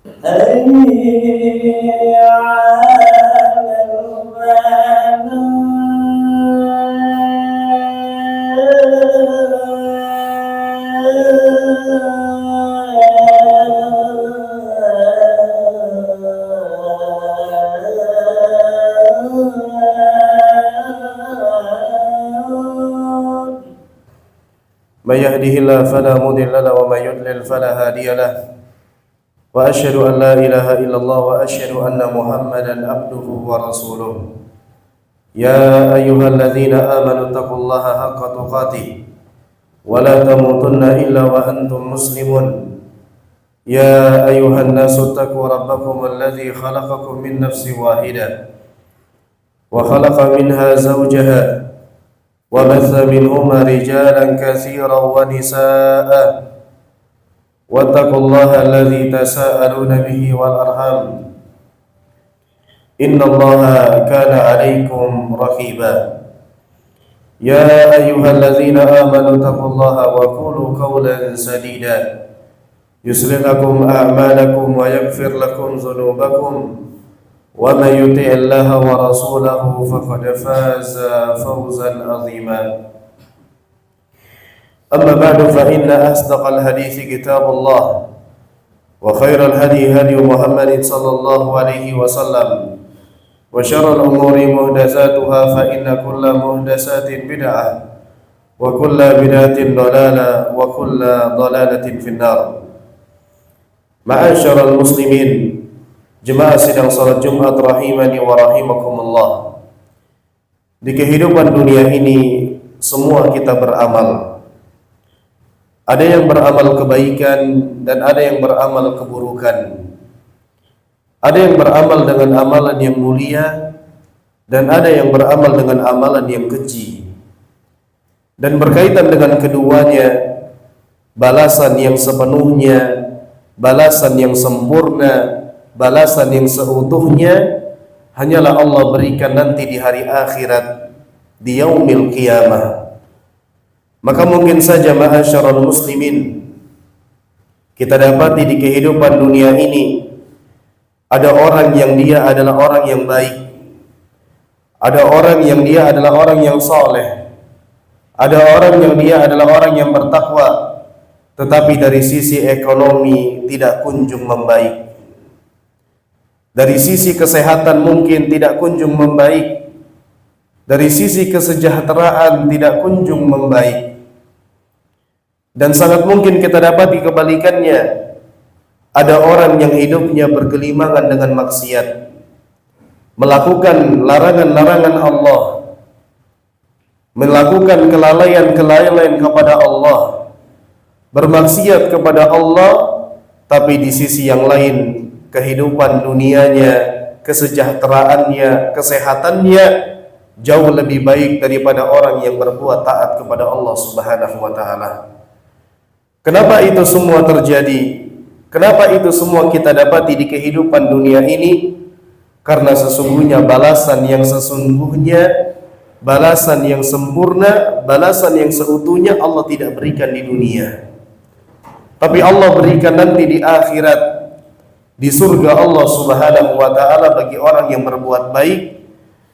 حي على من يهده الله فلا مضل له ومن يضلل فلا هادي له وأشهد أن لا إله إلا الله وأشهد أن محمدا عبده ورسوله يا أيها الذين آمنوا اتقوا الله حق تقاته ولا تموتن إلا وأنتم مسلمون يا أيها الناس اتقوا ربكم الذي خلقكم من نفس واحدة وخلق منها زوجها وبث منهما رجالا كثيرا ونساء واتقوا الله الذي تساءلون به والأرحام إن الله كان عليكم رقيبا يا أيها الذين آمنوا اتقوا الله وقولوا قولا سديدا يصلح لكم أعمالكم ويغفر لكم ذنوبكم ومن يطع الله ورسوله فقد فاز فوزا عظيما أما بعد فإن أصدق الحديث كتاب الله وخير الهدي هدي محمد صلى الله عليه وسلم وشر الأمور محدثاتها فإن كل محدثات بدعة وكل بدعة ضلالة وكل ضلالة في النار. معاشر المسلمين, jemaah sidang salat Jumat rahimani wa rahimakumullah. Di kehidupan dunia ini semua kita beramal. Ada yang beramal kebaikan dan ada yang beramal keburukan. Ada yang beramal dengan amalan yang mulia dan ada yang beramal dengan amalan yang keji. Dan berkaitan dengan keduanya, balasan yang sepenuhnya, balasan yang sempurna, balasan yang seutuhnya hanyalah Allah berikan nanti di hari akhirat, di yaumil qiyamah. Maka mungkin saja ma'asyarul muslimin, kita dapati di kehidupan dunia ini ada orang yang dia adalah orang yang baik, ada orang yang dia adalah orang yang soleh, ada orang yang dia adalah orang yang bertakwa, tetapi dari sisi ekonomi tidak kunjung membaik. Dari sisi kesehatan mungkin tidak kunjung membaik. Dari sisi kesejahteraan tidak kunjung membaik. Dan sangat mungkin kita dapati kebalikannya. Ada orang yang hidupnya bergelimangan dengan maksiat, melakukan larangan-larangan Allah, melakukan kelalaian-kelalaian kepada Allah, bermaksiat kepada Allah, tapi di sisi yang lain kehidupan dunianya, kesejahteraannya, kesehatannya jauh lebih baik daripada orang yang berbuat taat kepada Allah Subhanahu wa taala. Kenapa itu semua terjadi? Kenapa itu semua kita dapati di kehidupan dunia ini? Karena sesungguhnya balasan yang sesungguhnya, balasan yang sempurna, balasan yang seutuhnya Allah tidak berikan di dunia. Tapi Allah berikan nanti di akhirat, di surga Allah Subhanahu wa taala bagi orang yang berbuat baik,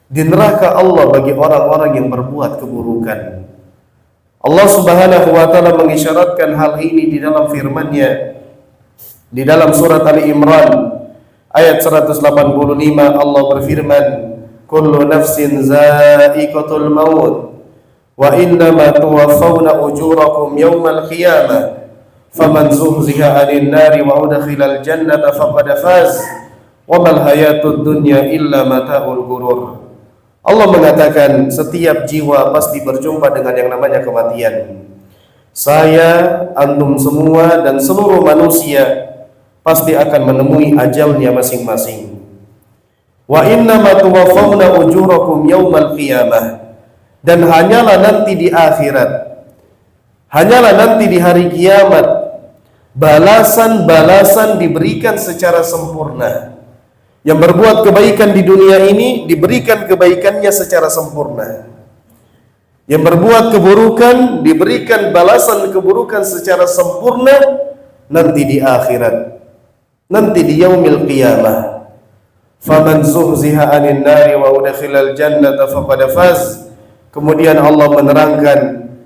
di neraka Allah bagi orang-orang yang berbuat keburukan. Allah Subhanahu wa taala mengisyaratkan hal ini di dalam firman-Nya di dalam surat Ali Imran ayat 185. Allah berfirman, kullu nafsin za'iqatul maut wa innama tuwaffawna ujurakum yawmal qiyamah faman zuhziha 'anil nari wa udkhilal jannata faqad faz wa mal hayatud dunya illa mata'ul ghurur. Allah mengatakan setiap jiwa pasti berjumpa dengan yang namanya kematian. Saya, antum semua dan seluruh manusia pasti akan menemui ajalnya masing-masing. Wa innama tuwaffawna ujurakum yawmal qiyamah, dan hanyalah nanti di akhirat, hanyalah nanti di hari kiamat balasan-balasan diberikan secara sempurna. Yang berbuat kebaikan di dunia ini diberikan kebaikannya secara sempurna. Yang berbuat keburukan diberikan balasan keburukan secara sempurna nanti di akhirat. nanti di yaumil qiyamah. Faman zuhziha 'anil nari wa udkhilal jannata faqad faz. Kemudian Allah menerangkan,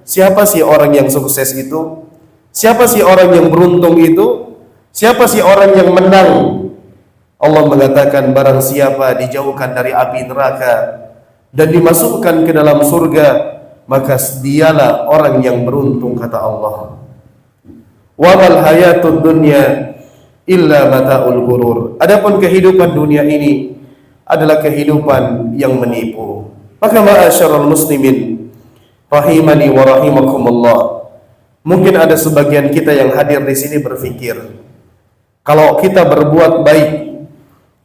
siapa sih orang yang sukses itu? Siapa sih orang yang beruntung itu? Siapa sih orang yang menang? Allah mengatakan, barang siapa dijauhkan dari api neraka dan dimasukkan ke dalam surga, maka dialah orang yang beruntung, kata Allah. Wa mal hayatud dunya illa mata'ul ghurur. Adapun kehidupan dunia ini adalah kehidupan yang menipu. Maka ma'asyiral muslimin rahimani wa rahimakumullah, mungkin ada sebagian kita yang hadir di sini berpikir, kalau kita berbuat baik,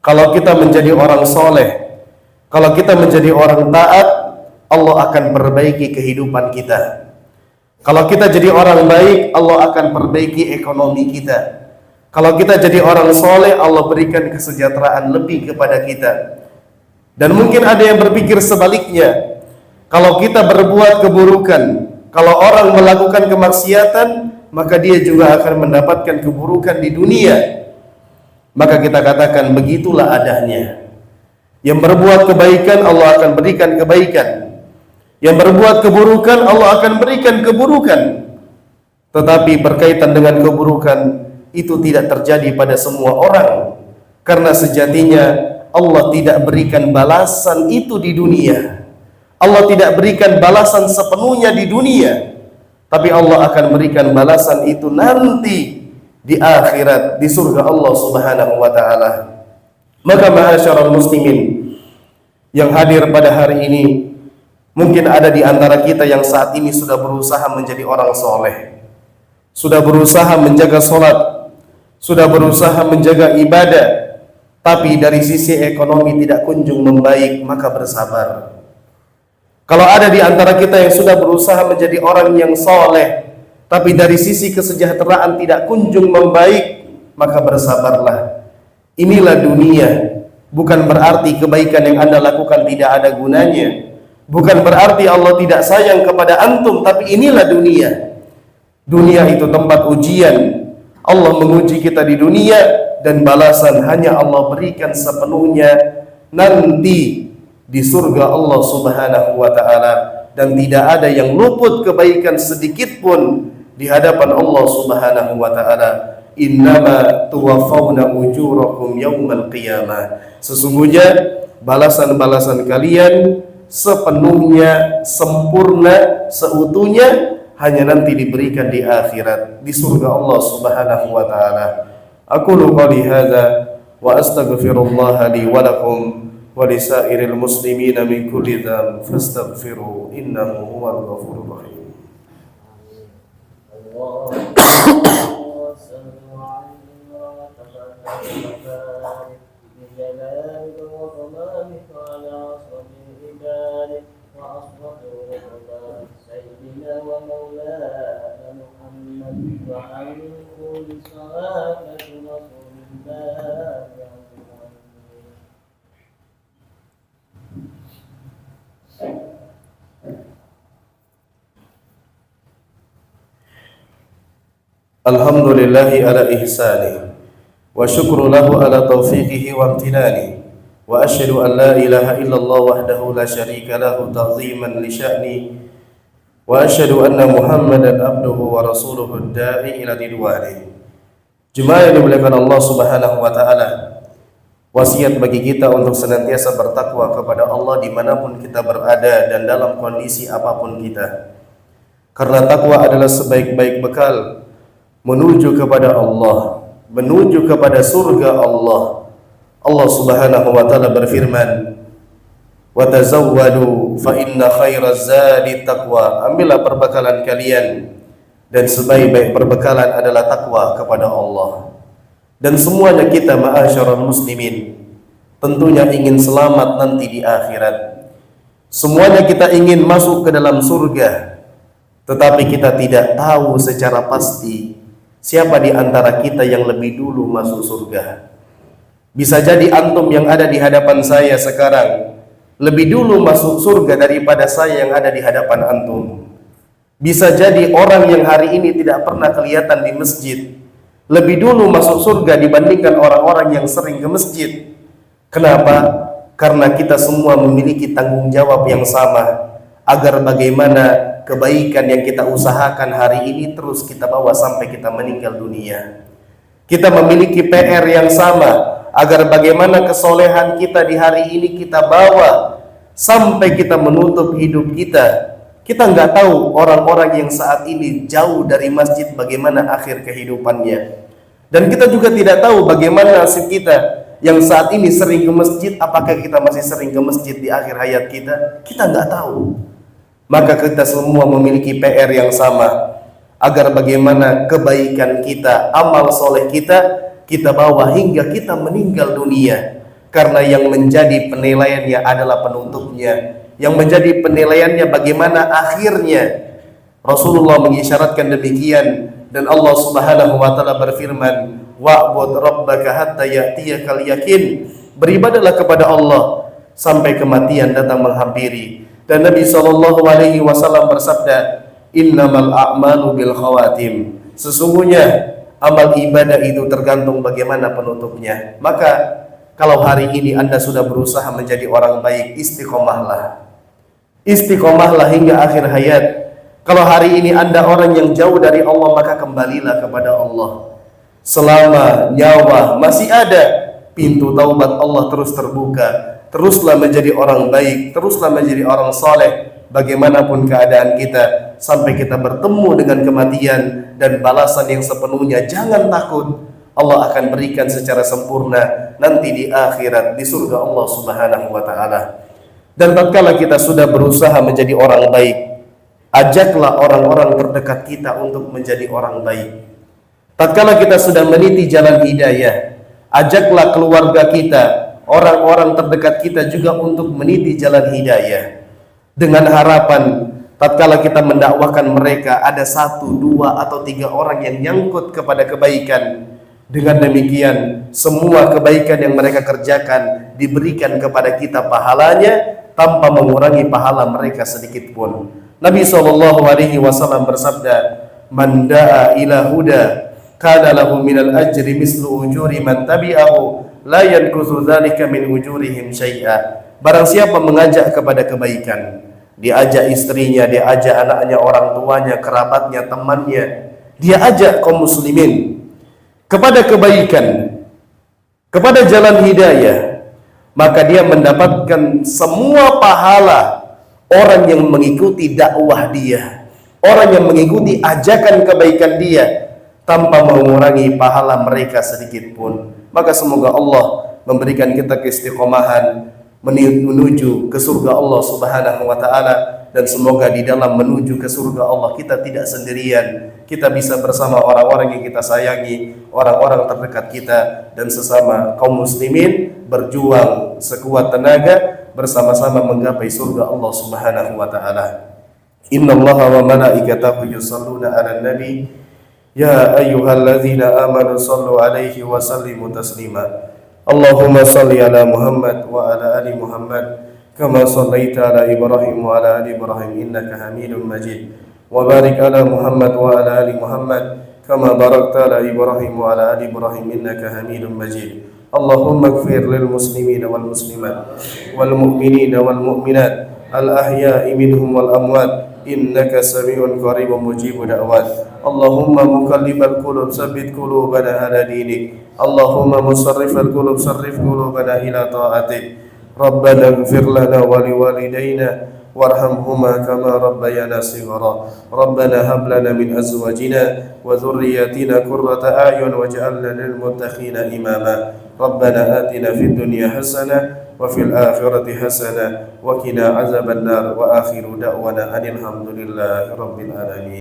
kalau kita menjadi orang soleh, kalau kita menjadi orang taat, Allah akan perbaiki kehidupan kita. Kalau kita jadi orang baik, Allah akan perbaiki ekonomi kita. Kalau kita jadi orang soleh, Allah berikan kesejahteraan lebih kepada kita. Dan mungkin ada yang berpikir sebaliknya, kalau kita berbuat keburukan, kalau orang melakukan kemaksiatan, maka dia juga akan mendapatkan keburukan di dunia. Maka kita katakan, begitulah adanya. Yang berbuat kebaikan, Allah akan berikan kebaikan. Yang berbuat keburukan, Allah akan berikan keburukan. Tetapi berkaitan dengan keburukan, itu tidak terjadi pada semua orang. Karena sejatinya Allah tidak berikan balasan itu di dunia. Allah tidak berikan balasan sepenuhnya di dunia, tapi Allah akan berikan balasan itu nanti di akhirat, di surga Allah Subhanahu wa taala. Maka ma'asyiral muslimin yang hadir pada hari ini, mungkin ada di antara kita yang saat ini sudah berusaha menjadi orang soleh, sudah berusaha menjaga sholat, sudah berusaha menjaga ibadah, tapi dari sisi ekonomi tidak kunjung membaik. Maka bersabar. Kalau ada di antara kita yang sudah berusaha menjadi orang yang soleh, tapi dari sisi kesejahteraan tidak kunjung membaik, maka bersabarlah. Inilah dunia. Bukan berarti kebaikan yang Anda lakukan tidak ada gunanya. Bukan berarti Allah tidak sayang kepada antum, tapi inilah dunia. Dunia itu tempat ujian. Allah menguji kita di dunia, dan balasan hanya Allah berikan sepenuhnya nanti di surga Allah Subhanahu wa taala, dan tidak ada yang luput kebaikan sedikit pun di hadapan Allah Subhanahu wa taala. Innama tuwaffawna ujurakum yaumal qiyamah. Sesungguhnya balasan-balasan kalian sepenuhnya, sempurna, seutuhnya hanya nanti diberikan di akhirat, di surga Allah Subhanahu wa taala. Aqulu qali hadza wa astaghfirullah li wa lakum wa lisairil muslimina min kulli dzamb fastaghfiru innahu huwal ghafurur rahim. Alhamdulillahi ala ihsani wa syukru lahu ala taufiqihi wa amtinani wa asyhadu an la ilaha illallah wahdahu la syarika lahu ta'ziman li sya'ni wa asyhadu anna Muhammadan abduhu wa rasuluhu da'i ila ridwani. Jemaah yang dimuliakan Allah Subhanahu wa taala, wasiat bagi kita untuk senantiasa bertakwa kepada Allah dimanapun kita berada dan dalam kondisi apapun kita, karena takwa adalah sebaik-baik bekal menuju kepada Allah, menuju kepada surga Allah. Allah Subhanahu wa taala berfirman, "Wa tazawwadu fa inna khairaz zadi taqwa." Ambillah perbekalan kalian, dan sebaik-baik perbekalan adalah takwa kepada Allah. Dan semuanya kita ma'asyiral muslimin tentunya ingin selamat nanti di akhirat. Semuanya kita ingin masuk ke dalam surga, tetapi kita tidak tahu secara pasti siapa di antara kita yang lebih dulu masuk surga. Bisa jadi antum yang ada di hadapan saya sekarang lebih dulu masuk surga daripada saya yang ada di hadapan antum. Bisa jadi orang yang hari ini tidak pernah kelihatan di masjid, lebih dulu masuk surga dibandingkan orang-orang yang sering ke masjid. Kenapa? Karena kita semua memiliki tanggung jawab yang sama, agar bagaimana kebaikan yang kita usahakan hari ini terus kita bawa sampai kita meninggal dunia. Kita memiliki PR yang sama, agar bagaimana kesolehan kita di hari ini kita bawa sampai kita menutup hidup kita. Kita nggak tahu orang-orang yang saat ini jauh dari masjid bagaimana akhir kehidupannya. Dan kita juga tidak tahu bagaimana nasib kita yang saat ini sering ke masjid, apakah kita masih sering ke masjid di akhir hayat kita? Kita nggak tahu. Maka kita semua memiliki PR yang sama, agar bagaimana kebaikan kita, amal soleh kita bawa hingga kita meninggal dunia. Karena yang menjadi penilaiannya adalah penutupnya, yang menjadi penilaiannya bagaimana akhirnya. Rasulullah mengisyaratkan demikian, dan Allah Subhanahu wa taala berfirman, wa'bud rabbaka hatta ya'tiyakal yakin. Beribadahlah kepada Allah sampai kematian datang menghampiri. Dan Nabi SAW bersabda, innamal a'malu bil khawatim. Sesungguhnya amal ibadah itu tergantung bagaimana penutupnya. Maka kalau hari ini Anda sudah berusaha menjadi orang baik, istiqomahlah. Istiqomahlah hingga akhir hayat. Kalau hari ini Anda orang yang jauh dari Allah, maka kembalilah kepada Allah. Selama nyawa masih ada, pintu taubat Allah terus terbuka. Teruslah menjadi orang baik, teruslah menjadi orang saleh, bagaimanapun keadaan kita, sampai kita bertemu dengan kematian dan balasan yang sepenuhnya. Jangan takut, Allah akan berikan secara sempurna nanti di akhirat, di surga Allah Subhanahu wa taala. Dan tatkala kita sudah berusaha menjadi orang baik, ajaklah orang-orang terdekat kita untuk menjadi orang baik. Tatkala kita sudah meniti jalan hidayah, ajaklah keluarga kita, orang-orang terdekat kita juga untuk meniti jalan hidayah. Dengan harapan tatkala kita mendakwahkan mereka, ada 1, 2, atau 3 orang yang nyangkut kepada kebaikan. Dengan demikian, semua kebaikan yang mereka kerjakan diberikan kepada kita pahalanya tanpa mengurangi pahala mereka sedikit pun. Nabi SAW bersabda, man da'a ila huda kana lahu minal ajri mislu ujuri man tabi'ahu la yankusu dzalika min ujurihim syai'a. Barang siapa mengajak kepada kebaikan, diajak istrinya, diajak anaknya, orang tuanya, kerabatnya, temannya, dia ajak kaum muslimin kepada kebaikan, kepada jalan hidayah, maka dia mendapatkan semua pahala orang yang mengikuti dakwah dia, orang yang mengikuti ajakan kebaikan dia, tanpa mengurangi pahala mereka sedikit pun. Maka semoga Allah memberikan kita keistiqomahan menuju ke surga Allah Subhanahu wa taala, dan semoga di dalam menuju ke surga Allah kita tidak sendirian. Kita bisa bersama orang-orang yang kita sayangi, orang-orang terdekat kita, dan sesama kaum muslimin berjuang sekuat tenaga bersama-sama menggapai surga Allah Subhanahu wa taala. Innallaha wa malaikatahu yusholluna 'alan nabi ya ayyuhalladzina amanu shallu 'alaihi wa sallimu taslima. Allahumma shalli ala Muhammad wa ala ali Muhammad kama shallaita ala Ibrahim wa ala ali Ibrahim innaka Hamidum Majid. Wa barik ala Muhammad wa ala ali Muhammad kama barakta ala Ibrahim wa ala ali Ibrahim innaka Hamidum Majid. Allahumma ighfir lil muslimin wal muslimat wal mu'minin wal mu'minat al ahya'i minhum wal amwat innaka sami'un qaribun mujibud da'wat. Allahumma muqallibal qulub tsabbit qulubana ala dinik. Allahumma musarrifal qulub sarrif qulubana ila ta'atik. Rabbana ighfir lana wa liwalidayna warhamhuma kama rabbayana shighara. Rabbana hab lana min azwajina wa dhurriyyatina qurrata a'yun waj'alna lil muttaqina imama. Rabbana atina fid dunya hasanah wa fil akhirati hasanah wa qina azaban nar. Wa akhiru da'wana anil hamdulillahi rabbil alamin.